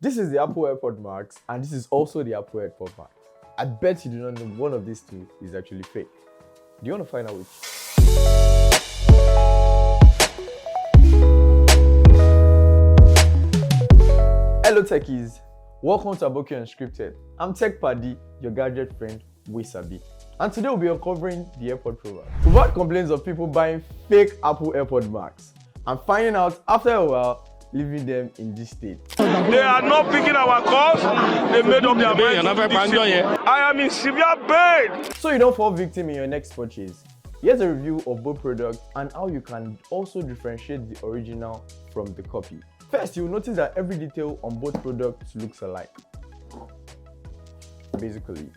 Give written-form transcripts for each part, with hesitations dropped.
This is the Apple AirPods Max, and this is also the Apple AirPods Max. I bet you do not know one of these two is actually fake. Do you want to find out which? Hello techies, welcome to Aboki Unscripted. I'm Tech Paddy, your gadget friend, Wisabi. And today we'll be uncovering the AirPod Pro Max. We've had complaints of people buying fake Apple AirPod Max and finding out after a while, leaving them in this state. They are not picking our calls. They made up their mind to do this. I am in severe pain. So you don't fall victim in your next purchase. Here's a review of both products and how you can also differentiate the original from the copy. First, you'll notice that every detail on both products looks alike. Basically,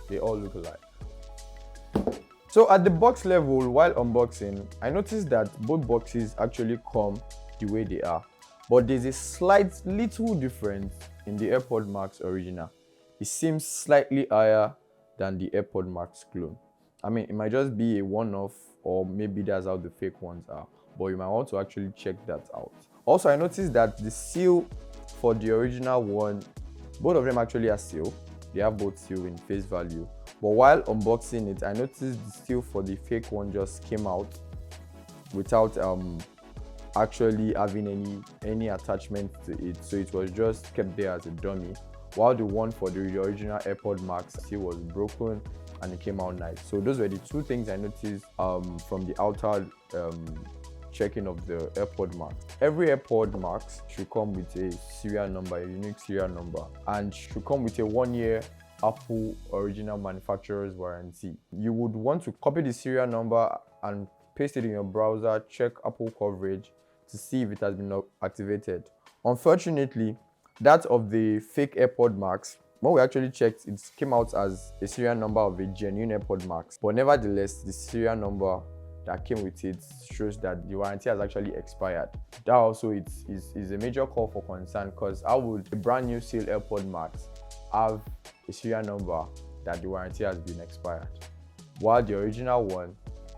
they all look alike. So at the box level, while unboxing, I noticed that both boxes actually come the way they are. But there's a slight little difference in the AirPod Max original. It seems slightly higher than the AirPod Max clone. I mean, it might just be a one-off, or maybe that's how the fake ones are. But you might want to actually check that out. Also, I noticed that the seal for the original one, both of them actually are seal. They have both seal in face value. But while unboxing it, I noticed the seal for the fake one just came out without actually having any attachment to it, so it was just kept there as a dummy, while the one for the original AirPod Max seal was broken and it came out nice. So those were the two things I noticed from the outer checking of the AirPod Max. Every AirPod Max should come with a serial number, a unique serial number, and should come with a 1-year Apple original manufacturer's warranty. You would want to copy the serial number and paste it in your browser, check Apple coverage to see if it has been activated. Unfortunately, that of the fake AirPod Max, when we actually checked, it came out as a serial number of a genuine AirPod Max. But nevertheless, the serial number that came with it shows that the warranty has actually expired. That also is a major call for concern, because how would a brand new seal AirPod Max have a serial number that the warranty has been expired, while the original one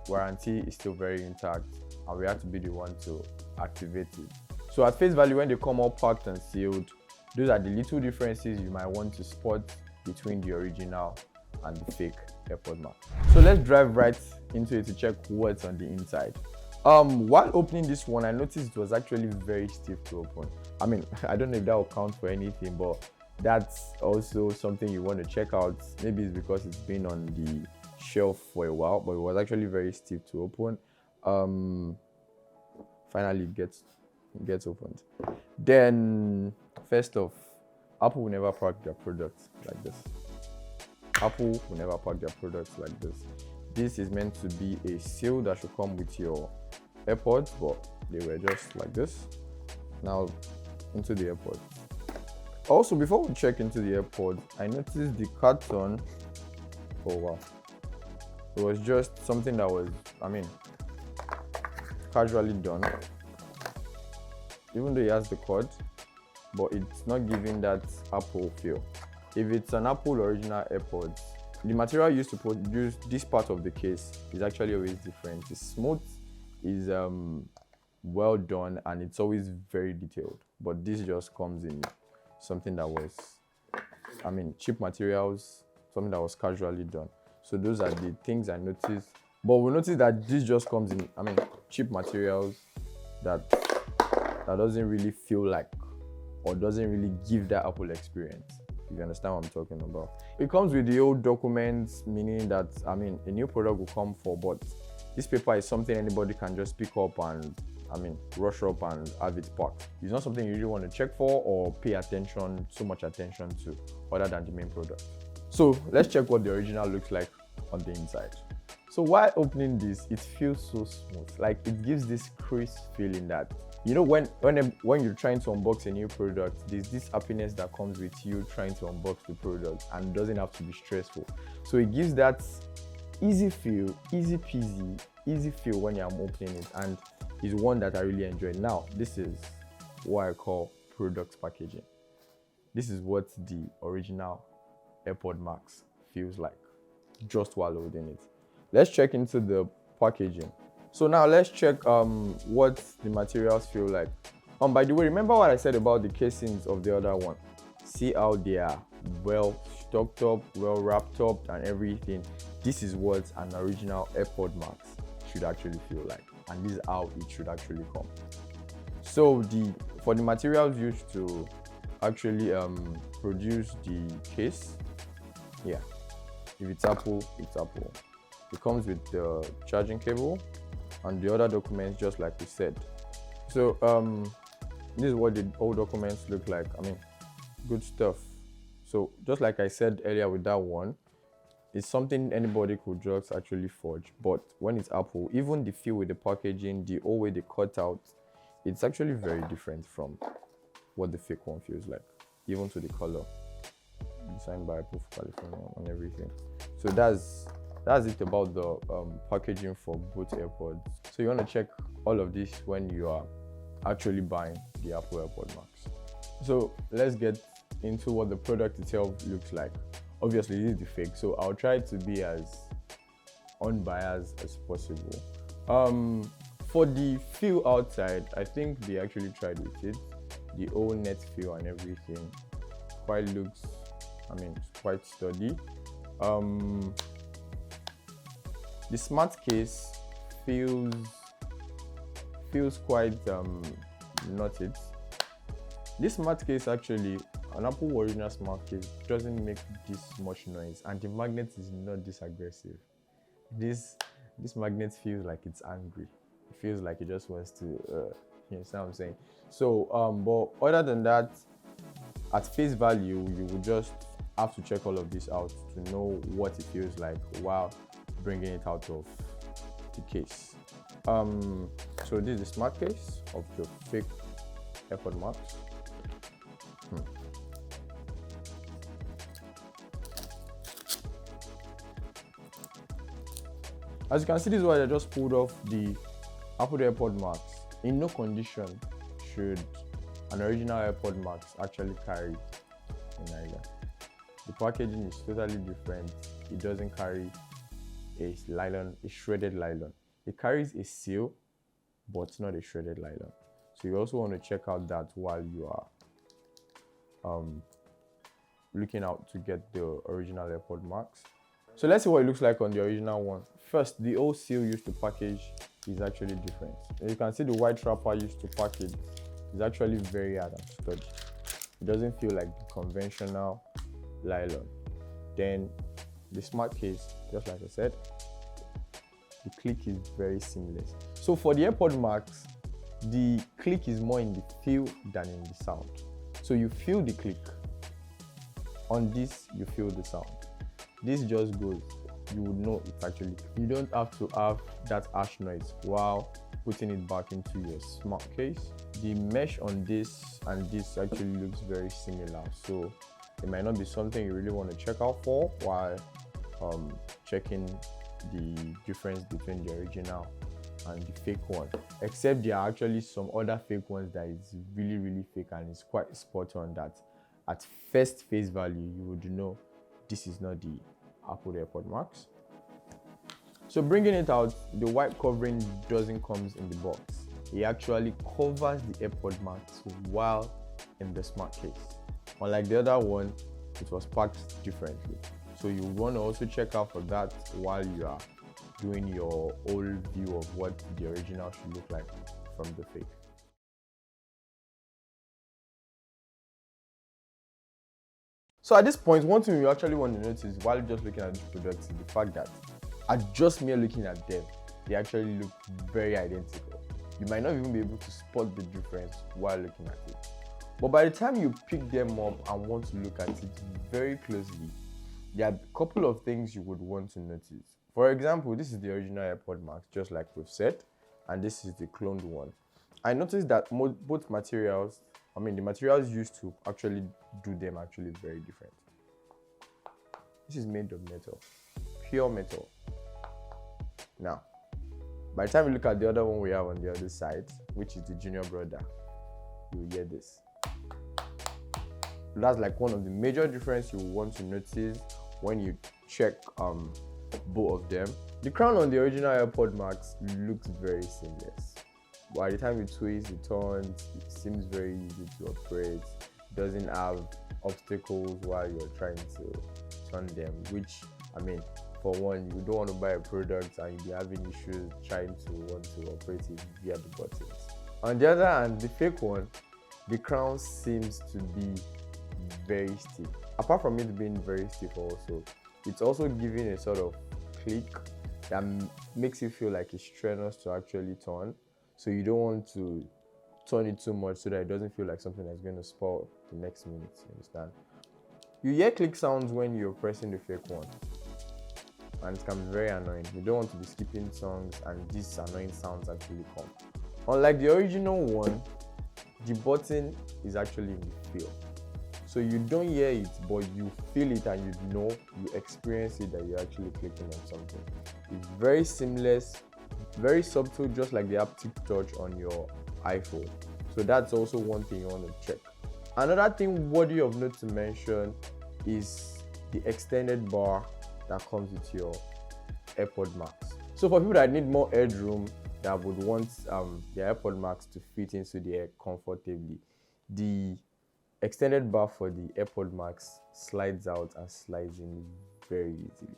warranty is still very intact and we have to be the one to activate it. So at face value, when they come all packed and sealed, those are the little differences you might want to spot between the original and the fake AirPod Max. So let's drive right into it to check what's on the inside. While opening this one, I noticed it was actually very stiff to open. I mean, I don't know if that will count for anything, but that's also something you want to check out. Maybe it's because it's been on the shelf for a while, but it was actually very stiff to open. Finally it gets opened. Then first off, Apple will never pack their products like this. Apple will never pack their products like this. This is meant to be a seal that should come with your AirPods, but they were just like this. Now into the AirPods. Also, before we check into the AirPods, I noticed the carton. Oh wow. It was just something that was, casually done. Even though it has the cord, but it's not giving that Apple feel. If it's an Apple original AirPods, the material used to produce this part of the case is actually always different. It's smooth, is well done, and it's always very detailed. But this just comes in something that was, cheap materials, something that was casually done. So those are the things I noticed. But we noticed that this just comes in, cheap materials that doesn't really feel like, or doesn't really give that Apple experience. If you understand what I'm talking about. It comes with the old documents, meaning that, a new product will come for, but this paper is something anybody can just pick up and, rush up and have it packed. It's not something you really want to check for or pay so much attention to, other than the main product. So let's check what the original looks like on the inside. So while opening this, it feels so smooth. Like, it gives this crisp feeling that, when you're trying to unbox a new product, there's this happiness that comes with you trying to unbox the product, and it doesn't have to be stressful. So it gives that easy feel, easy peasy, easy feel when you're opening it, and is one that I really enjoy. Now, this is what I call product packaging. This is what the original AirPod Max feels like just while holding it. Let's check into the packaging. So now let's check what the materials feel like By the way, remember what I said about the casings of the other one? See how they are well stocked up, well wrapped up and everything. This is what an original AirPod Max should actually feel like, and this is how it should actually come. So for the materials used to actually produce the case, yeah, if it's Apple, it's Apple. It comes with the charging cable and the other documents, just like we said. So this is what the old documents look like. I mean, good stuff. So just like I said earlier with that one, it's something anybody could just actually forge. But when it's Apple, even the feel with the packaging, the old way they cut out, it's actually very different from what the fake one feels like, even to the color. Designed by Apple for California and everything. So that's it about the packaging for both AirPods. So you want to check all of this when you are actually buying the Apple AirPod Max. So let's get into what the product itself looks like. Obviously this is the fake, so I'll try to be as unbiased as possible. For the feel outside, I think they actually tried with it. The old net feel and everything quite looks, it's quite sturdy. The smart case feels quite not it. This smart case actually, an Apple original smart case doesn't make this much noise, and the magnet is not this aggressive. This magnet feels like it's angry. It feels like it just wants to, you know what I'm saying? So, but other than that, at face value, you would just have to check all of this out to know what it feels like while bringing it out of the case. So this is the smart case of the fake AirPod Max. As you can see, this is what I just pulled off the Apple AirPod Max. In no condition should an original AirPod Max actually carry a nylon. The packaging is totally different. It doesn't carry a shredded nylon. It carries a seal, but not a shredded nylon. So you also want to check out that while you are looking out to get the original AirPod Max. So let's see what it looks like on the original one. First, the old seal used to package is actually different. You can see the white wrapper used to package is actually very hard and sturdy. It doesn't feel like the conventional nylon. Then the smart case, just like I said, the click is very seamless. So for the AirPod Max, the click is more in the feel than in the sound. So you feel the click. On this, you feel the sound. This just goes. You would know it's actually. You don't have to have that harsh noise while putting it back into your smart case. The mesh on this and this actually looks very similar. So it might not be something you really want to check out for while checking the difference between the original and the fake one, except there are actually some other fake ones that is really fake and it's quite spot on that at first face value you would know this is not the Apple AirPod Max. So bringing it out, the white covering doesn't come in the box. It actually covers the AirPod Max while in the smart case. Unlike the other one, it was packed differently. So you want to also check out for that while you are doing your old view of what the original should look like from the fake. So at this point, one thing you actually want to notice while just looking at this product is the fact that at just mere looking at them, they actually look very identical. You might not even be able to spot the difference while looking at it. But by the time you pick them up and want to look at it very closely, there are a couple of things you would want to notice. For example, this is the original AirPod Max, just like we've said, and this is the cloned one. I noticed that both materials, the materials used to actually do them actually very different. This is made of metal, pure metal. Now, by the time you look at the other one we have on the other side, which is the junior brother, you'll hear this. That's like one of the major differences you want to notice when you check both of them. The crown on the original AirPod Max looks very seamless. by the time you twist, it turns, it seems very easy to operate. It doesn't have obstacles while you're trying to turn them, which, I mean, for one, you don't want to buy a product and you'll be having issues trying to want to operate it via the buttons. On the other hand, the fake one, the crown seems to be very stiff. Apart from it being very stiff also, it's also giving a sort of click that makes it feel like it's strenuous to actually turn. So you don't want to turn it too much so that it doesn't feel like something that's going to spoil the next minute, you understand? You hear click sounds when you're pressing the fake one, and it can be very annoying. You don't want to be skipping songs and these annoying sounds actually come. Unlike the original one, the button is actually in the field. So you don't hear it, but you feel it and you experience it that you're actually clicking on something. It's very seamless, very subtle, just like the haptic touch on your iPhone. So that's also one thing you want to check. Another thing worthy of note to mention is the extended bar that comes with your AirPods Max. So for people that need more headroom, that would want their AirPods Max to fit into the air comfortably, the extended bar for the AirPods Max slides out and slides in very easily.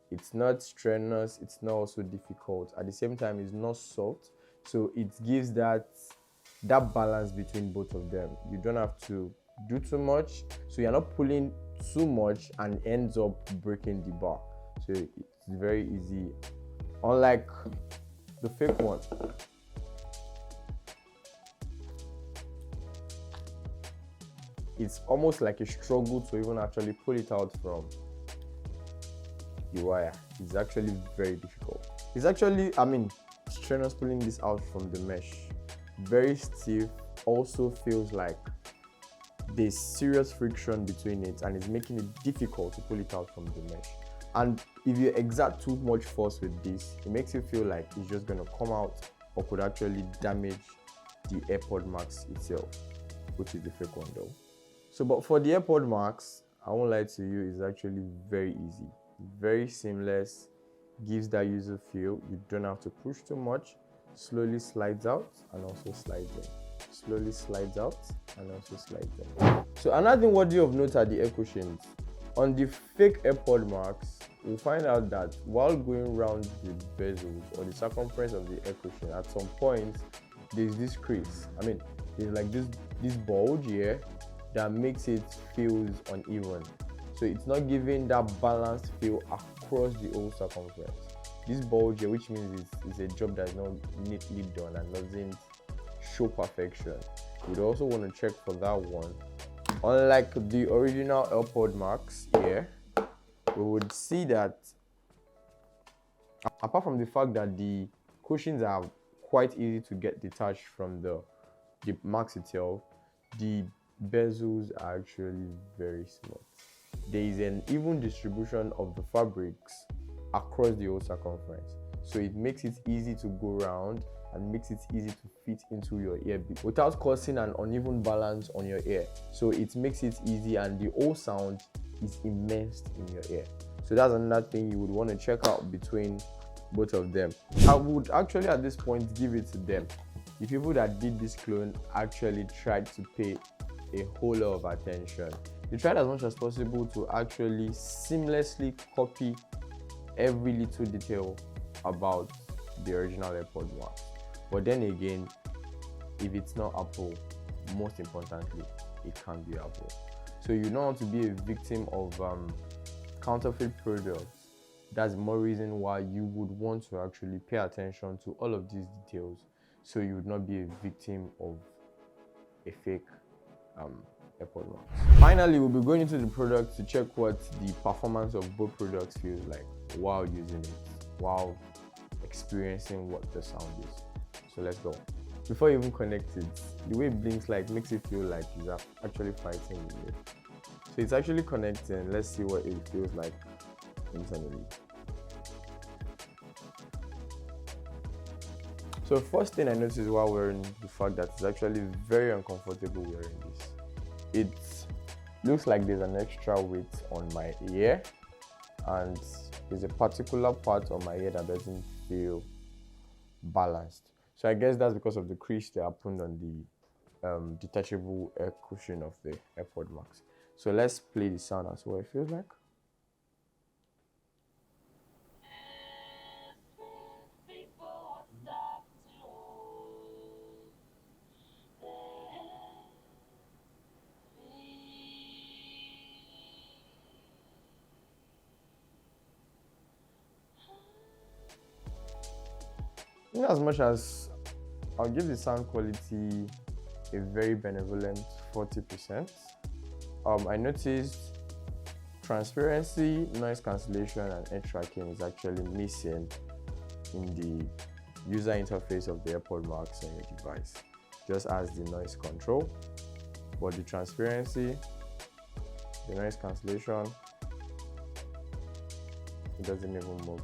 It's not strenuous, it's not also difficult. At the same time, it's not soft, so it gives that balance between both of them. You don't have to do too much, so you're not pulling too much and ends up breaking the bar. So it's very easy. Unlike the fake one, it's almost like a struggle to even actually pull it out from the wire. It's actually very difficult. It's actually, strenuous pulling this out from the mesh. Very stiff, also feels like there's serious friction between it and it's making it difficult to pull it out from the mesh. And if you exert too much force with this, it makes you feel like it's just going to come out or could actually damage the AirPods Max itself, which is the fake one though. So, but for the AirPods Max, I won't lie to you, it's actually very easy, very seamless, gives that user feel. You don't have to push too much, slowly slides out and also slides in. Slowly slides out and also slides in. So another thing worthy of note are the air cushions. On the fake AirPods Max, we'll find out that while going around the bezels or the circumference of the air cushion, at some point there's this crease. There's like this bulge here that makes it feels uneven. So it's not giving that balanced feel across the whole circumference. This bulge here, which means it's a job that's not neatly done and doesn't show perfection. You'd also want to check for that one. Unlike the original AirPods Max here, we would see that apart from the fact that the cushions are quite easy to get detached from the Max itself, the bezels are actually very small. There is an even distribution of the fabrics across the whole circumference, so it makes it easy to go around and makes it easy to fit into your ear without causing an uneven balance on your ear. So it makes it easy and the whole sound is immersed in your ear. So that's another thing you would want to check out between both of them. I would actually at this point give it to them. The people that did this clone actually tried to pay a whole lot of attention. They tried as much as possible to actually seamlessly copy every little detail about the original AirPods Max. But then again, if it's not Apple, most importantly, it can't be Apple. So you don't want to be a victim of counterfeit products. That's more reason why you would want to actually pay attention to all of these details, so you would not be a victim of a fake AirPods Max. Finally, we'll be going into the product to check what the performance of both products feels like while using it, while experiencing what the sound is. So let's go. Before you even connect it, the way it blinks like makes it feel like you're actually fighting with it. So it's actually connecting. Let's see what it feels like internally. So first thing I noticed while wearing the fact that it's actually very uncomfortable wearing this. It looks like there's an extra weight on my ear, and there's a particular part of my ear that doesn't feel balanced. So I guess that's because of the crease that happened on the detachable air cushion of the AirPod Max. So let's play the sound and see what it feels like. In as much as I'll give the sound quality a very benevolent 40%, I noticed transparency, noise cancellation, and edge tracking is actually missing in the user interface of the AirPod Max on your device, just as the noise control. But the transparency, the noise cancellation, it doesn't even move.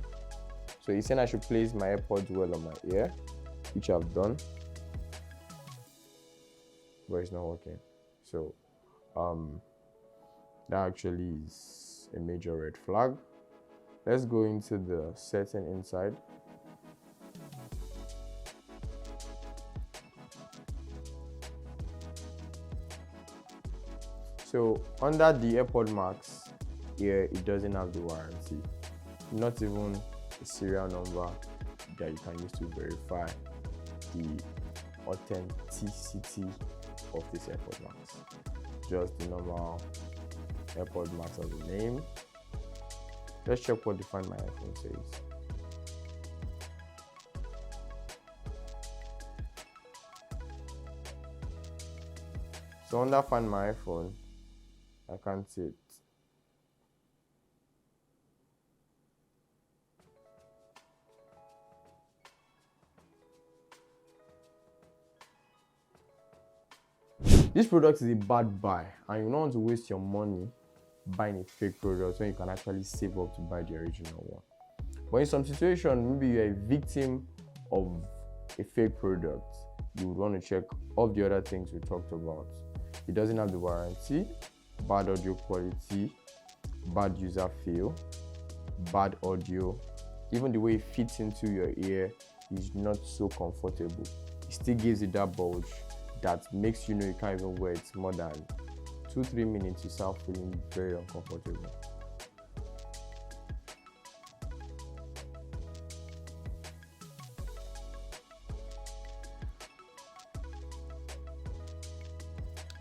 So he's saying I should place my AirPods well on my ear, which I've done, but it's not working. So that actually is a major red flag. Let's go into the setting inside. So under the AirPod Max here, it doesn't have the warranty, not even a serial number that you can use to verify the authenticity of this AirPod Max. Just the normal AirPod Max as a name. Let's check what the Find My iPhone says. So under Find My iPhone, I can't see it. This product is a bad buy, and you don't want to waste your money buying a fake product when you can actually save up to buy the original one. But in some situation, maybe you're a victim of a fake product, you would want to check all the other things we talked about. It doesn't have the warranty, bad audio quality, bad user feel, bad audio. Even the way it fits into your ear is not so comfortable. It still gives you that bulge that makes you know you can't even wear it more than 2-3 minutes. You start feeling very uncomfortable.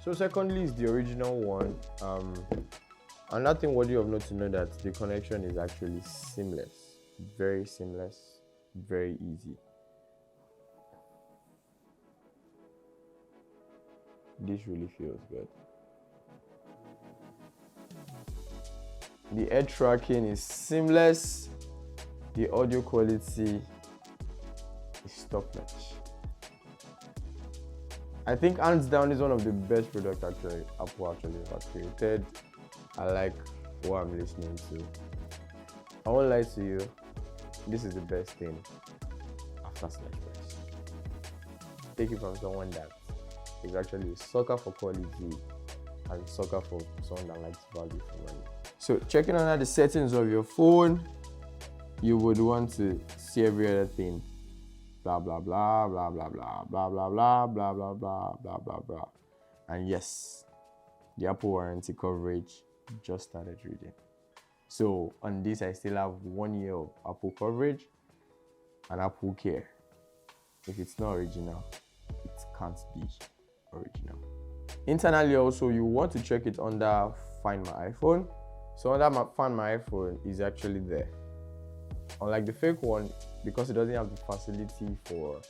So secondly is the original one. Another thing worthy of note to know that the connection is actually seamless, very seamless, very easy. This really feels good. The edge tracking is seamless. The audio quality is top notch. I think hands down is one of the best products Apple actually ever created. I like what I'm listening to. I won't lie to you, this is the best thing after Slash Press. Take it from someone that is actually a sucker for quality and sucker for someone that likes value for money. So checking under the settings of your phone, you would want to see every other thing. Blah blah blah blah blah blah blah blah blah blah blah blah blah blah blah. And yes, the Apple warranty coverage just started reading. So on this, I still have 1 year of Apple coverage and Apple Care. If it's not original, it can't be original. Internally also, you want to check it under Find My iPhone. So under Find My iPhone is actually there. Unlike the fake one, because it doesn't have the facility for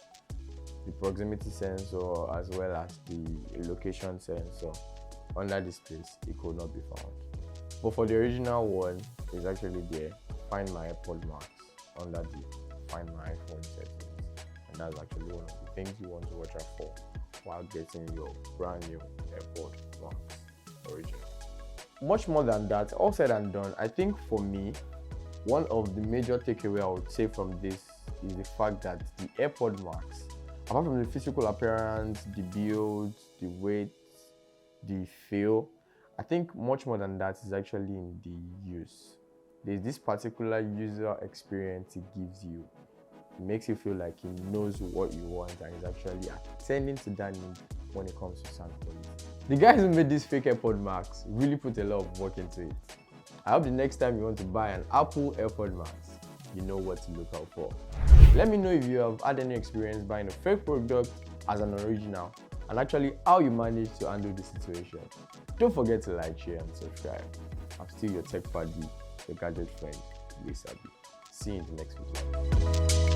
the proximity sensor as well as the location sensor, under this place it could not be found. But for the original one, it's actually there. Find My AirPod Max under the Find My iPhone settings, and that's actually one of the things you want to watch out for while getting your brand new AirPod Max original. Much more than that, all said and done, I think for me, one of the major takeaway I would say from this is the fact that the AirPod Max, apart from the physical appearance, the build, the weight, the feel, I think much more than that is actually in the use. There's this particular user experience it gives you It makes you feel like he knows what you want and is actually attending to that need when it comes to sound quality. The guys who made this Fake AirPod Max really put a lot of work into it. I hope the next time you want to buy an Apple AirPod Max, you know what to look out for. Let me know if you have had any experience buying a fake product as an original and actually how you managed to handle the situation. Don't forget to like, share and subscribe. I'm still your tech buddy, your gadget friend, Wasabi. See you in the next video.